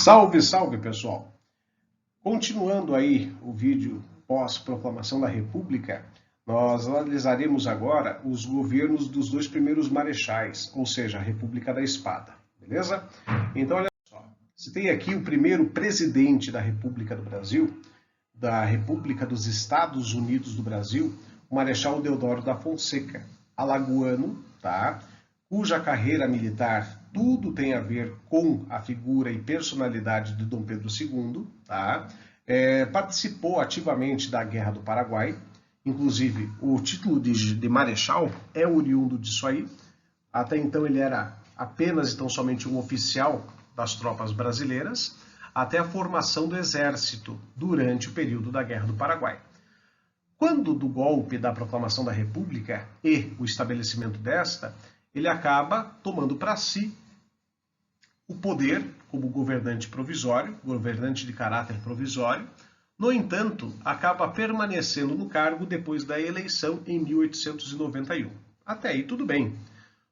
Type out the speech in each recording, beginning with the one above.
Salve, salve, pessoal! Continuando aí o vídeo pós-proclamação da República, nós analisaremos agora os governos dos dois primeiros marechais, ou seja, a República da Espada, beleza? Então, olha só, você tem aqui o primeiro presidente da República do Brasil, da República dos Estados Unidos do Brasil, o Marechal Deodoro da Fonseca, alagoano, tá? Cuja carreira militar tudo tem a ver com a figura e personalidade de Dom Pedro II, tá? Participou ativamente da Guerra do Paraguai, inclusive o título de marechal é oriundo disso aí. Até então ele era apenas e tão somente um oficial das tropas brasileiras, até a formação do exército durante o período da Guerra do Paraguai. Quando do golpe da proclamação da República e o estabelecimento desta, ele acaba tomando para si o poder como governante provisório, governante de caráter provisório. No entanto, acaba permanecendo no cargo depois da eleição em 1891. Até aí tudo bem.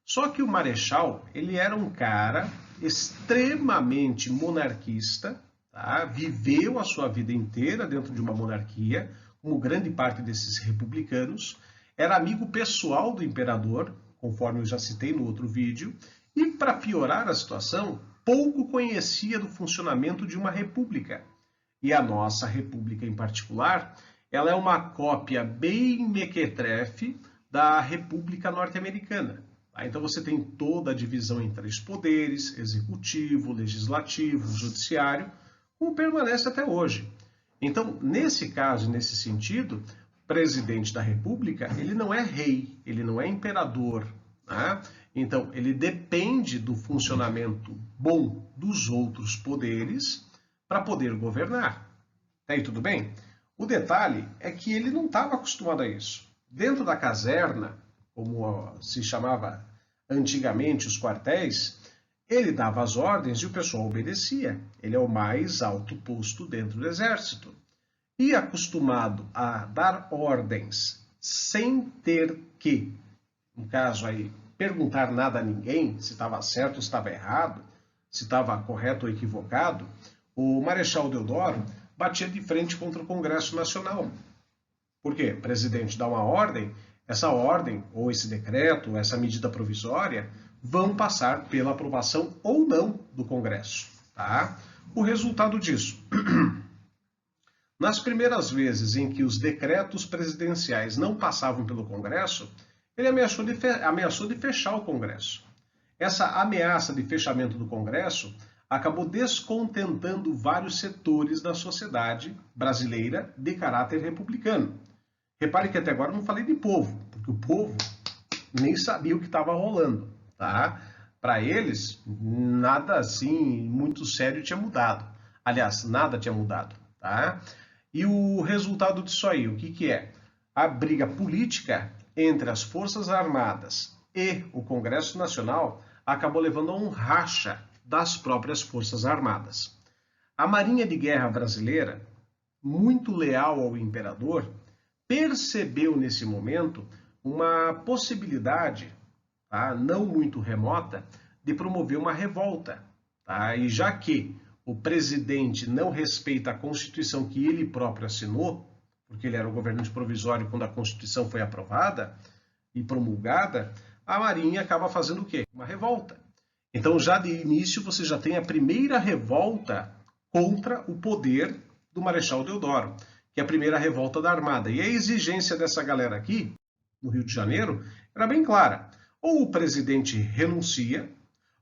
Só que o Marechal, ele era um cara extremamente monarquista, tá? Viveu a sua vida inteira dentro de uma monarquia, como grande parte desses republicanos, era amigo pessoal do imperador, conforme eu já citei no outro vídeo, e para piorar a situação, pouco conhecia do funcionamento de uma república. E a nossa república em particular, ela é uma cópia bem mequetrefe da República Norte-Americana. Então você tem toda a divisão em três poderes, executivo, legislativo, judiciário, como permanece até hoje. Então, nesse caso, nesse sentido, o presidente da República, ele não é rei, ele não é imperador, né? Então, ele depende do funcionamento bom dos outros poderes para poder governar. Aí, tudo bem? O detalhe é que ele não estava acostumado a isso. Dentro da caserna, como se chamava antigamente os quartéis, ele dava as ordens e o pessoal obedecia. Ele é o mais alto posto dentro do exército. E acostumado a dar ordens sem ter que, no caso aí, perguntar nada a ninguém, se estava certo ou se estava errado, se estava correto ou equivocado, o Marechal Deodoro batia de frente contra o Congresso Nacional. Por quê? O presidente dá uma ordem, essa ordem, ou esse decreto, ou essa medida provisória, vão passar pela aprovação ou não do Congresso, tá? O resultado disso... Nas primeiras vezes em que os decretos presidenciais não passavam pelo Congresso, ele ameaçou de fechar o Congresso. Essa ameaça de fechamento do Congresso acabou descontentando vários setores da sociedade brasileira de caráter republicano. Repare que até agora eu não falei de povo, porque o povo nem sabia o que estava rolando, tá? Para eles, nada assim muito sério tinha mudado. Aliás, nada tinha mudado, tá? E o resultado disso aí, o que é? A briga política entre as Forças Armadas e o Congresso Nacional acabou levando a um racha das próprias Forças Armadas. A Marinha de Guerra brasileira, muito leal ao imperador, percebeu nesse momento uma possibilidade, tá, não muito remota, de promover uma revolta. Tá? E já que o presidente não respeita a Constituição que ele próprio assinou, porque ele era o governante provisório quando a Constituição foi aprovada e promulgada, a Marinha acaba fazendo o quê? Uma revolta. Então, já de início, você já tem a primeira revolta contra o poder do Marechal Deodoro, que é a primeira revolta da Armada. E a exigência dessa galera aqui, no Rio de Janeiro, era bem clara. Ou o presidente renuncia,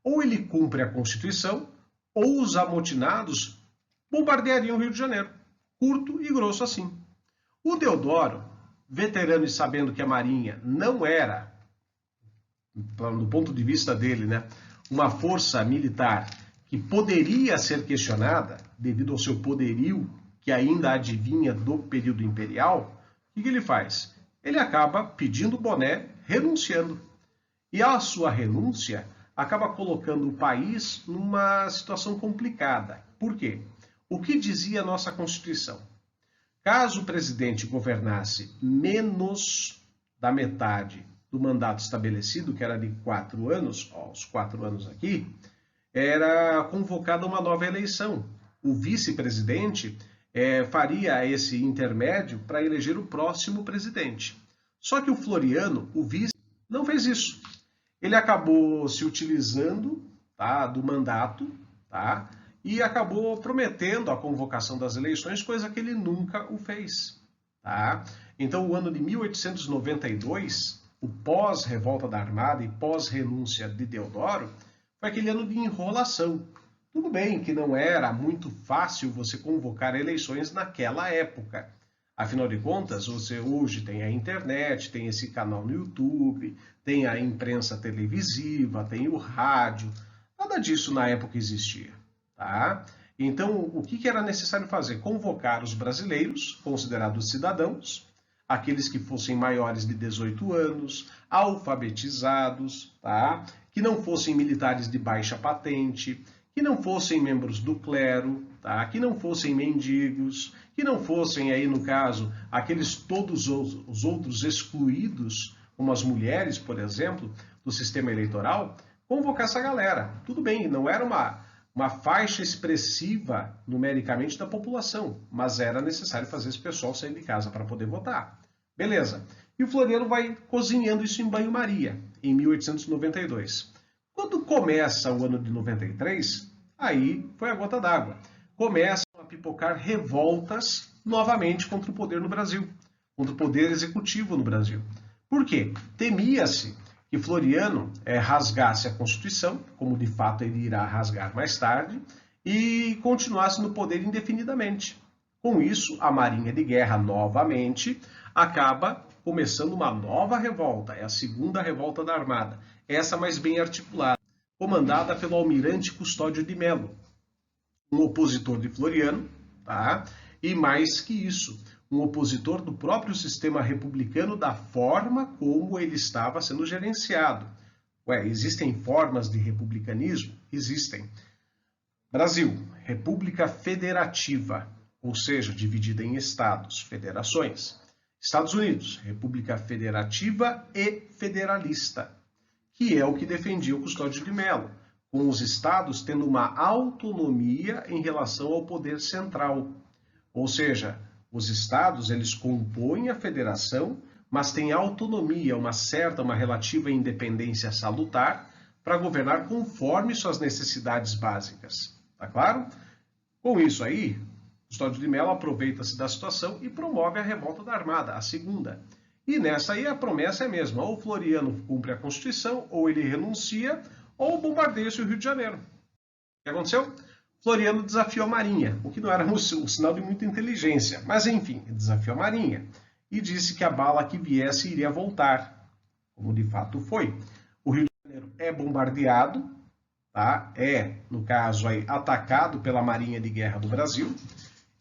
ou ele cumpre a Constituição, ou os amotinados bombardeariam o Rio de Janeiro. Curto e grosso assim. O Deodoro, veterano e sabendo que a Marinha não era, do ponto de vista dele, né, uma força militar que poderia ser questionada devido ao seu poderio que ainda adivinha do período imperial, o que ele faz? Ele acaba pedindo o boné, renunciando. E a sua renúncia acaba colocando o país numa situação complicada. Por quê? O que dizia a nossa Constituição? Caso o presidente governasse menos da metade do mandato estabelecido, que era de 4 anos, ó, os 4 anos aqui, era convocada uma nova eleição. O vice-presidente faria esse intermédio para eleger o próximo presidente. Só que o Floriano, o vice, não fez isso. Ele acabou se utilizando, tá, do mandato, tá, e acabou prometendo a convocação das eleições, coisa que ele nunca o fez. Tá? Então, o ano de 1892, o pós-revolta da Armada e pós-renúncia de Deodoro, foi aquele ano de enrolação. Tudo bem que não era muito fácil você convocar eleições naquela época. Afinal de contas, você hoje tem a internet, tem esse canal no YouTube, tem a imprensa televisiva, tem o rádio. Nada disso na época existia. Tá? Então, o que era necessário fazer? Convocar os brasileiros, considerados cidadãos, aqueles que fossem maiores de 18 anos, alfabetizados, tá? Que não fossem militares de baixa patente, que não fossem membros do clero, tá? Que não fossem mendigos, que não fossem, aí no caso, aqueles todos os outros excluídos, como as mulheres, por exemplo, do sistema eleitoral, convocar essa galera. Tudo bem, não era uma faixa expressiva numericamente da população, mas era necessário fazer esse pessoal sair de casa para poder votar. Beleza. E o Floriano vai cozinhando isso em banho-maria, em 1892. Quando começa o ano de 93, aí foi a gota d'água. Começam a pipocar revoltas novamente contra o poder no Brasil, contra o poder executivo no Brasil. Por quê? Temia-se que Floriano rasgasse a Constituição, como de fato ele irá rasgar mais tarde, e continuasse no poder indefinidamente. Com isso, a Marinha de Guerra novamente acaba começando uma nova revolta, é a segunda revolta da Armada, essa mais bem articulada, comandada pelo almirante Custódio de Melo, um opositor de Floriano, tá? E mais que isso, um opositor do próprio sistema republicano da forma como ele estava sendo gerenciado. Existem formas de republicanismo? Existem. Brasil, República Federativa, ou seja, dividida em estados, federações. Estados Unidos, República Federativa e Federalista, que é o que defendia o Custódio de Melo, com os estados tendo uma autonomia em relação ao poder central. Ou seja, os estados, eles compõem a federação, mas têm autonomia, uma relativa independência salutar para governar conforme suas necessidades básicas. Tá claro? Com isso aí, Custódio de Melo aproveita-se da situação e promove a revolta da Armada, a segunda. E nessa aí a promessa é a mesma, ou Floriano cumpre a Constituição, ou ele renuncia, ou bombardeia-se o Rio de Janeiro. O que aconteceu? Floriano desafiou a Marinha, o que não era um sinal de muita inteligência, mas enfim, desafiou a Marinha e disse que a bala que viesse iria voltar, como de fato foi. O Rio de Janeiro é bombardeado, tá? No caso aí, atacado pela Marinha de Guerra do Brasil,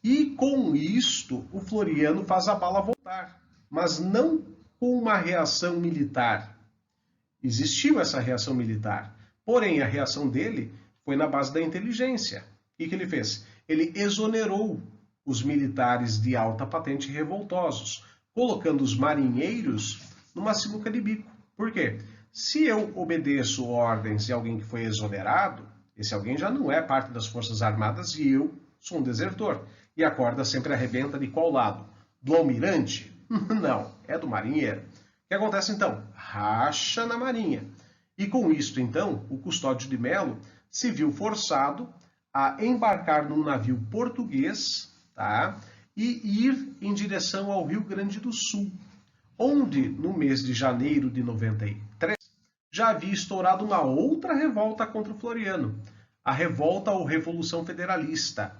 e com isto o Floriano faz a bala voltar, mas não com uma reação militar. Existiu essa reação militar, porém a reação dele foi na base da inteligência. O que ele fez? Ele exonerou os militares de alta patente revoltosos, colocando os marinheiros numa sinuca de bico. Por quê? Se eu obedeço ordens de alguém que foi exonerado, esse alguém já não é parte das Forças Armadas e eu sou um desertor. E a corda sempre arrebenta de qual lado? Do almirante? Não, é do marinheiro. O que acontece então? Racha na marinha. E com isto, então, o Custódio de Melo se viu forçado a embarcar num navio português, tá? E ir em direção ao Rio Grande do Sul, onde, no mês de janeiro de 93, já havia estourado uma outra revolta contra o Floriano, a revolta ou Revolução Federalista.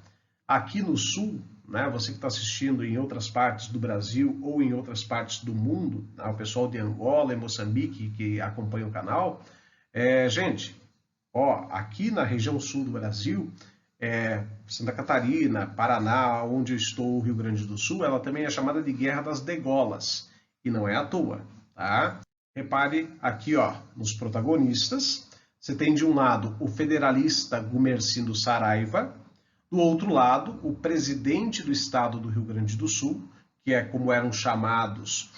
Aqui no Sul, né, você que está assistindo em outras partes do Brasil ou em outras partes do mundo, né, o pessoal de Angola e Moçambique que acompanha o canal, gente, aqui na região sul do Brasil, Santa Catarina, Paraná, onde eu estou, o Rio Grande do Sul, ela também é chamada de Guerra das Degolas, e não é à toa, tá? Repare aqui, nos protagonistas, você tem de um lado o federalista Gumercindo Saraiva, do outro lado, o presidente do estado do Rio Grande do Sul, que é como eram chamados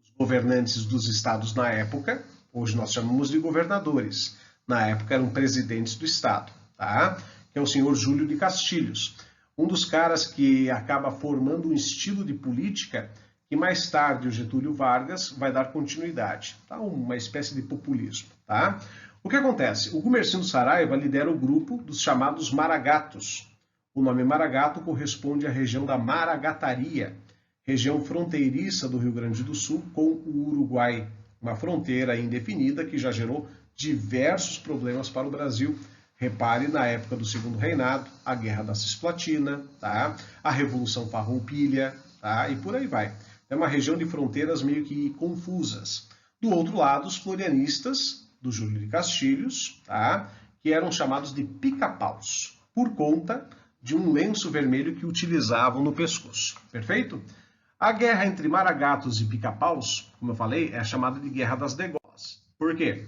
os governantes dos estados na época, hoje nós chamamos de governadores. na época eram presidentes do Estado, tá? Que é o senhor Júlio de Castilhos, um dos caras que acaba formando um estilo de política que mais tarde o Getúlio Vargas vai dar continuidade, tá? Uma espécie de populismo, tá? O que acontece? O Gumersindo Saraiva lidera o grupo dos chamados Maragatos. O nome Maragato corresponde à região da Maragataria, região fronteiriça do Rio Grande do Sul com o Uruguai, uma fronteira indefinida que já gerou diversos problemas para o Brasil. Repare na época do Segundo Reinado, a Guerra da Cisplatina, tá? A Revolução Farroupilha, tá? E por aí vai. É uma região de fronteiras meio que confusas. Do outro lado, os florianistas do Júlio de Castilhos, tá? Que eram chamados de pica-paus, por conta de um lenço vermelho que utilizavam no pescoço. Perfeito? A guerra entre maragatos e pica-paus, como eu falei, é chamada de Guerra das Degolas. Por quê?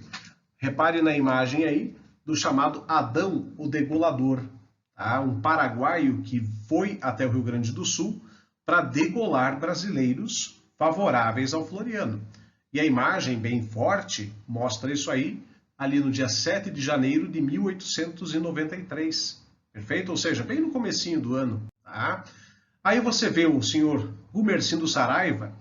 Repare na imagem aí do chamado Adão o Degolador, tá? Um paraguaio que foi até o Rio Grande do Sul para degolar brasileiros favoráveis ao Floriano. E a imagem bem forte mostra isso aí, ali no dia 7 de janeiro de 1893. Perfeito? Ou seja, bem no comecinho do ano. Tá? Aí você vê o senhor Gumersindo Saraiva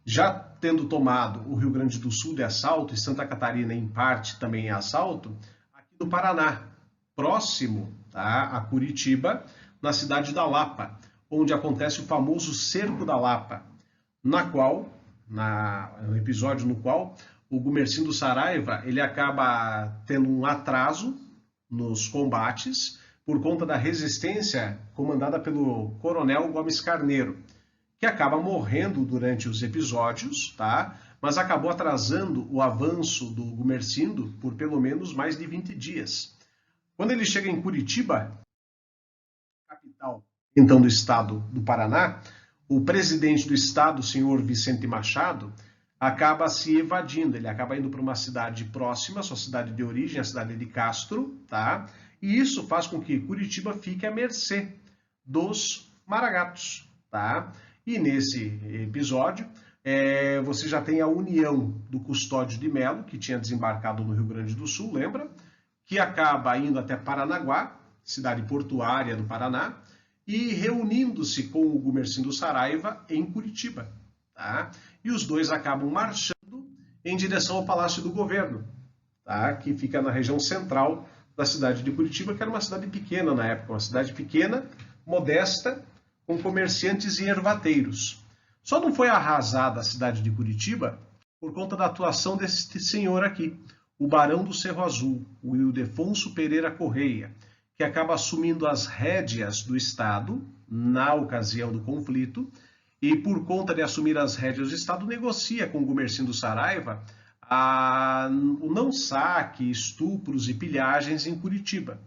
já tendo tomado o Rio Grande do Sul de assalto e Santa Catarina em parte também em assalto, aqui no Paraná, próximo, tá, a Curitiba, na cidade da Lapa, onde acontece o famoso Cerco da Lapa, no episódio no qual o Gumersindo Saraiva ele acaba tendo um atraso nos combates por conta da resistência comandada pelo Coronel Gomes Carneiro, que acaba morrendo durante os episódios, tá? Mas acabou atrasando o avanço do Gumersindo por pelo menos mais de 20 dias. Quando ele chega em Curitiba, capital então do estado do Paraná, o presidente do estado, o senhor Vicente Machado, acaba se evadindo. Ele acaba indo para uma cidade próxima, sua cidade de origem, a cidade de Castro, tá? E isso faz com que Curitiba fique à mercê dos maragatos, tá? E nesse episódio, você já tem a união do Custódio de Melo, que tinha desembarcado no Rio Grande do Sul, lembra? Que acaba indo até Paranaguá, cidade portuária do Paraná, e reunindo-se com o Gumersindo Saraiva em Curitiba, tá? E os dois acabam marchando em direção ao Palácio do Governo, tá? Que fica na região central da cidade de Curitiba, que era uma cidade pequena na época, uma cidade pequena, modesta, com comerciantes e ervateiros. Só não foi arrasada a cidade de Curitiba por conta da atuação desse senhor aqui, o Barão do Cerro Azul, o Ildefonso Pereira Correia, que acaba assumindo as rédeas do Estado na ocasião do conflito e, por conta de assumir as rédeas do Estado, negocia com o Gumersindo Saraiva o não saque, estupros e pilhagens em Curitiba.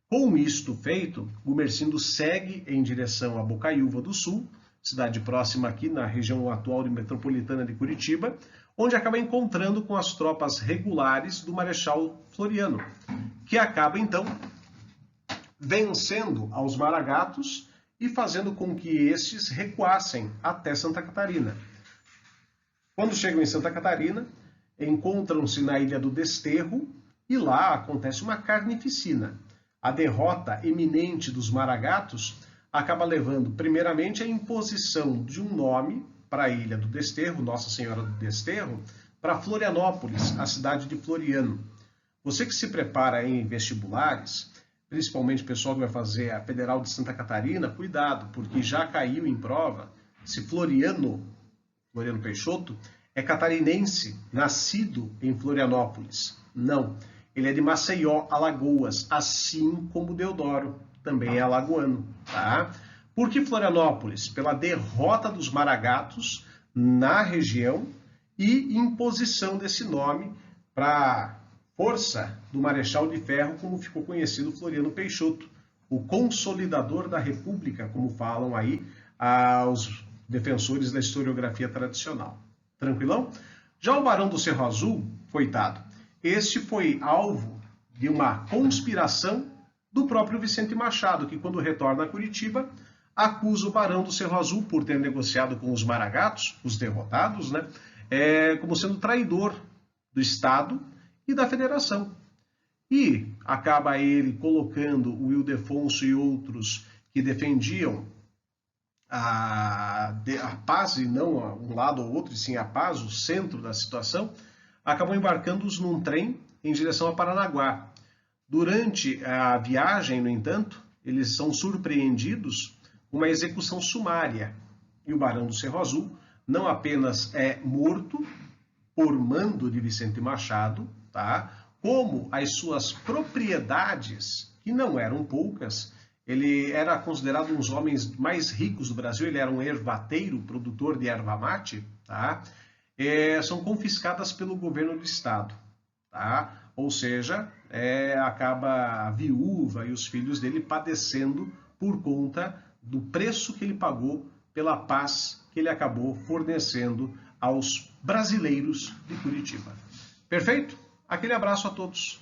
Com isto feito, Gumersindo segue em direção a Bocaiúva do Sul, cidade próxima aqui na região atual de metropolitana de Curitiba, onde acaba encontrando com as tropas regulares do Marechal Floriano, que acaba então vencendo aos maragatos e fazendo com que estes recuassem até Santa Catarina. Quando chegam em Santa Catarina, encontram-se na Ilha do Desterro e lá acontece uma carnificina. A derrota eminente dos maragatos acaba levando, primeiramente, a imposição de um nome para a Ilha do Desterro, Nossa Senhora do Desterro, para Florianópolis, a cidade de Floriano. Você que se prepara em vestibulares, principalmente o pessoal que vai fazer a Federal de Santa Catarina, cuidado, porque já caiu em prova se Floriano Peixoto, é catarinense, nascido em Florianópolis. Não, ele é de Maceió, Alagoas, assim como Deodoro, também é alagoano, tá? Por que Florianópolis? Pela derrota dos maragatos na região e imposição desse nome para força do Marechal de Ferro, como ficou conhecido Floriano Peixoto, o consolidador da República, como falam aí os defensores da historiografia tradicional. Tranquilão? Já o Barão do Cerro Azul, coitado, este foi alvo de uma conspiração do próprio Vicente Machado, que quando retorna a Curitiba, acusa o Barão do Cerro Azul por ter negociado com os maragatos, os derrotados, né, como sendo traidor do Estado e da Federação. e acaba ele colocando o Ildefonso e outros que defendiam a paz, e não um lado ou outro, e sim a paz, o centro da situação, acabam embarcando-os num trem em direção a Paranaguá. Durante a viagem, no entanto, eles são surpreendidos com uma execução sumária. E o Barão do Cerro Azul não apenas é morto por mando de Vicente Machado, tá? Como as suas propriedades, que não eram poucas, ele era considerado um dos homens mais ricos do Brasil, ele era um ervateiro, produtor de erva mate, tá? São confiscadas pelo governo do estado, tá? Ou seja, acaba a viúva e os filhos dele padecendo por conta do preço que ele pagou pela paz que ele acabou fornecendo aos brasileiros de Curitiba. Perfeito? Aquele abraço a todos.